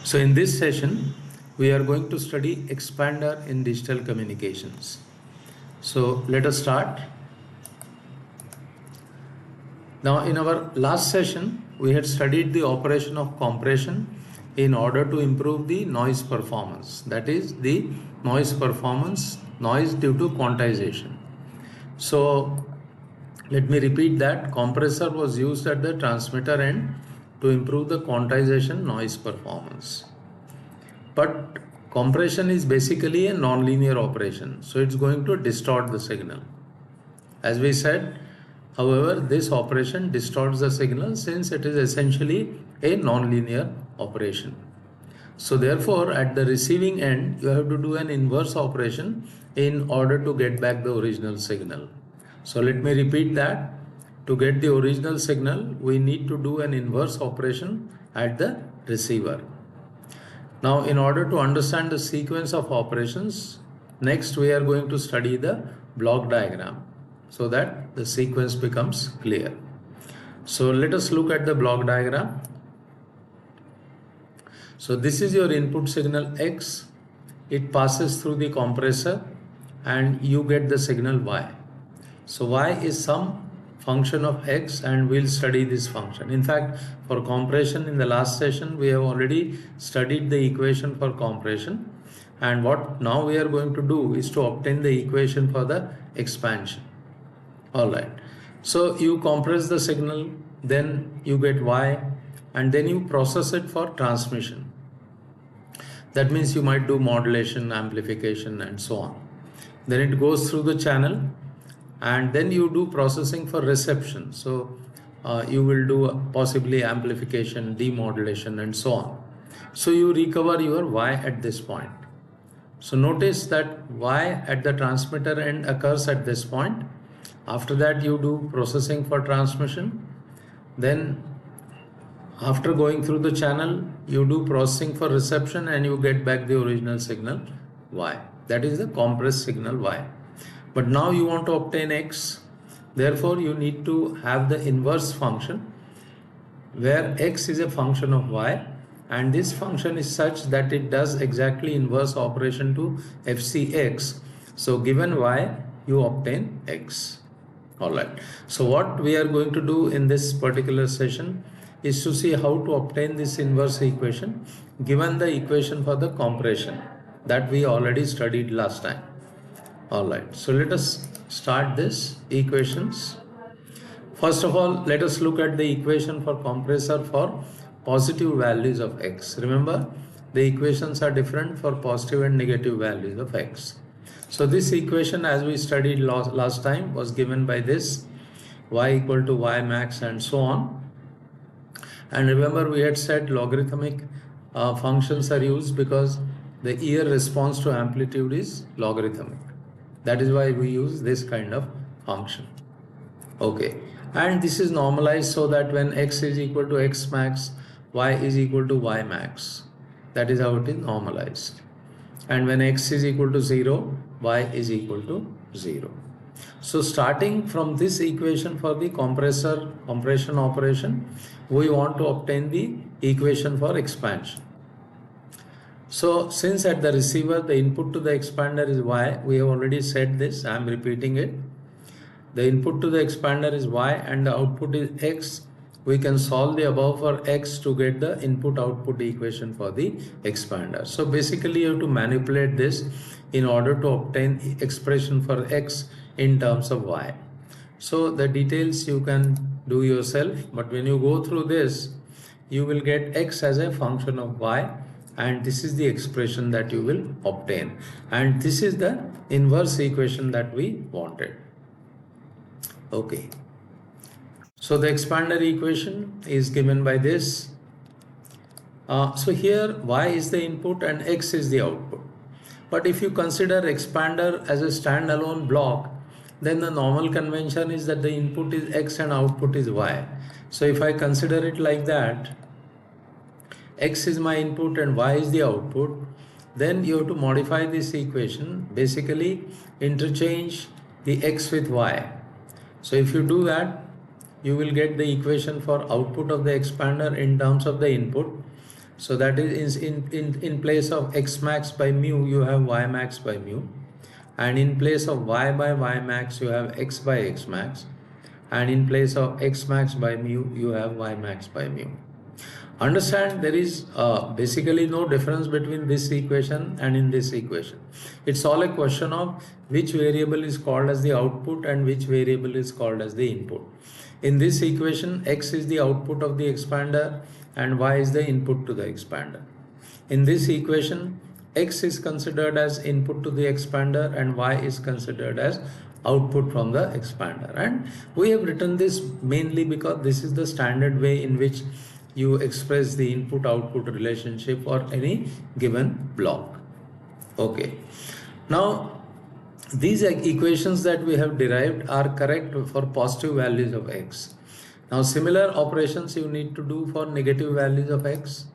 So in this session, we are going to study expander in digital communications. So let us start. Now in our last session, we had studied the operation of compression in order to improve the noise performance. That is the noise due to quantization. So let me repeat that compressor was used at the transmitter end to improve the quantization noise performance. But compression is basically a non-linear operation, so it's going to distort the signal. As we said, however, this operation distorts the signal since it is essentially a non-linear operation. So therefore, at the receiving end, you have to do an inverse operation in order to get back the original signal. So let me repeat that. To get the original signal, we need to do an inverse operation at the receiver. Now, in order to understand the sequence of operations, next we are going to study the block diagram so that the sequence becomes clear. So let us look at the block diagram. So this is your input signal X. It passes through the compressor and you get the signal Y. So Y is some function of X and we'll study this function. In fact, for compression in the last session, we have already studied the equation for compression. And what now we are going to do is to obtain the equation for the expansion. All right. So you compress the signal, then you get Y, and then you process it for transmission. That means you might do modulation, amplification, and so on. Then it goes through the channel, and then you do processing for reception. So you will do possibly amplification, demodulation, and so on. So you recover your Y at this point. So notice that Y at the transmitter end occurs at this point. After that you do processing for transmission. Then after going through the channel, you do processing for reception and you get back the original signal Y. That is the compressed signal Y. But now you want to obtain X. Therefore, you need to have the inverse function where X is a function of Y, and this function is such that it does exactly inverse operation to FCX. So given Y, you obtain X. Alright. So what we are going to do in this particular session is to see how to obtain this inverse equation given the equation for the compression that we already studied last time. Alright, so let us start this equations. First of all, let us look at the equation for compressor for positive values of X. Remember, the equations are different for positive and negative values of X. So this equation, as we studied last time, was given by this Y equal to Y max and so on. And remember, we had said logarithmic functions are used because the ear response to amplitude is logarithmic. That is why we use this kind of function. Okay, and this is normalized so that when X is equal to X max, Y is equal to Y max. That is how it is normalized. And when X is equal to 0, Y is equal to 0. So starting from this equation for the compression operation, we want to obtain the equation for expansion. So since at the receiver the input to the expander is Y, we have already said this, I am repeating it. The input to the expander is Y and the output is X. We can solve the above for X to get the input output equation for the expander. So basically you have to manipulate this in order to obtain expression for X in terms of Y. So the details you can do yourself, but when you go through this, you will get X as a function of Y, and this is the expression that you will obtain, and this is the inverse equation that we wanted. Okay, so the expander equation is given by this. So here Y is the input and X is the output. But if you consider expander as a standalone block, then the normal convention is that the input is X and output is Y. So if I consider it like that, X is my input and Y is the output, then you have to modify this equation, basically interchange the X with Y. So if you do that, you will get the equation for output of the expander in terms of the input, So that is in place of x max by mu, you have y max by mu. And in place of y by y max, you have x by x max. And in place of x max by mu, you have y max by mu. Understand, there is basically no difference between this equation and in this equation. It's all a question of which variable is called as the output and which variable is called as the input. In this equation, x is the output of the expander and y is the input to the expander. In this equation, x is considered as input to the expander and y is considered as output from the expander. And we have written this mainly because this is the standard way in which you express the input-output relationship for any given block. Okay. Now, these equations that we have derived are correct for positive values of x. Now, similar operations you need to do for negative values of x.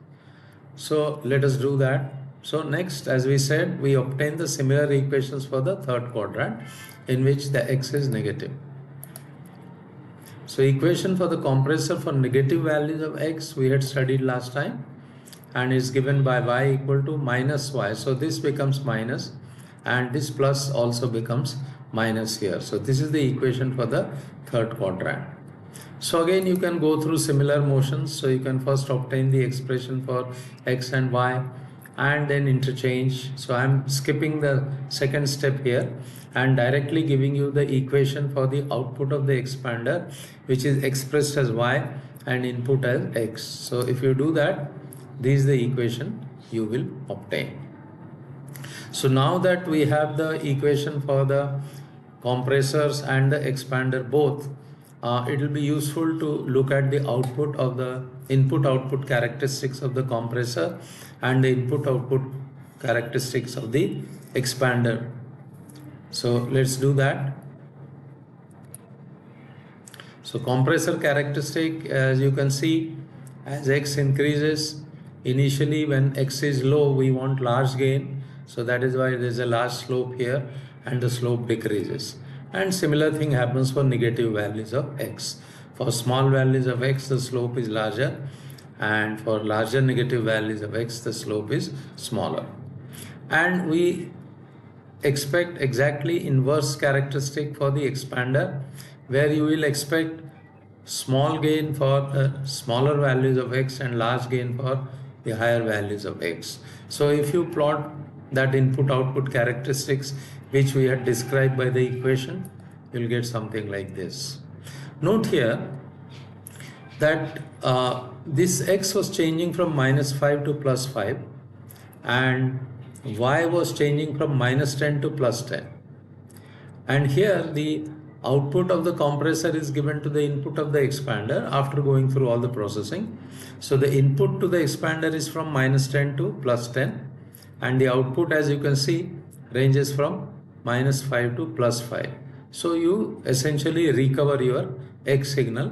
So, let us do that. So, next, as we said, we obtain the similar equations for the third quadrant in which the x is negative. So equation for the compressor for negative values of x we had studied last time and is given by y equal to minus y. So this becomes minus and this plus also becomes minus here. So this is the equation for the third quadrant. So again you can go through similar motions. So you can first obtain the expression for x and y and then interchange. So I'm skipping the second step here and directly giving you the equation for the output of the expander, which is expressed as y and input as x. So if you do that, this is the equation you will obtain. So now that we have the equation for the compressors and the expander both, it will be useful to look at the output of the input-output characteristics of the compressor and the input-output characteristics of the expander. So let's do that. So compressor characteristic, as you can see, as x increases, initially when x is low we want large gain, so that is why there is a large slope here and the slope decreases. And similar thing happens for negative values of x. For small values of x the slope is larger and for larger negative values of x the slope is smaller. And we expect exactly inverse characteristic for the expander, where you will expect small gain for smaller values of x and large gain for the higher values of x. So if you plot that input-output characteristics which we had described by the equation, you will get something like this. Note here that this x was changing from -5 to +5 and y was changing from -10 to +10. And here the output of the compressor is given to the input of the expander after going through all the processing. So the input to the expander is from -10 to +10 and the output, as you can see, ranges from -5 to +5. So you essentially recover your x signal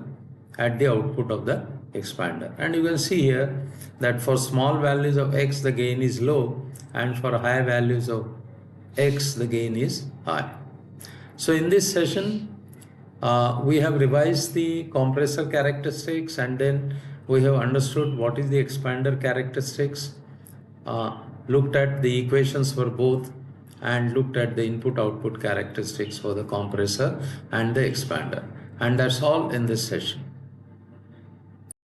at the output of the expander. And you can see here that for small values of x the gain is low and for high values of x the gain is high. So in this session we have revised the compressor characteristics and then we have understood what is the expander characteristics, looked at the equations for both and looked at the input-output characteristics for the compressor and the expander. And that's all in this session.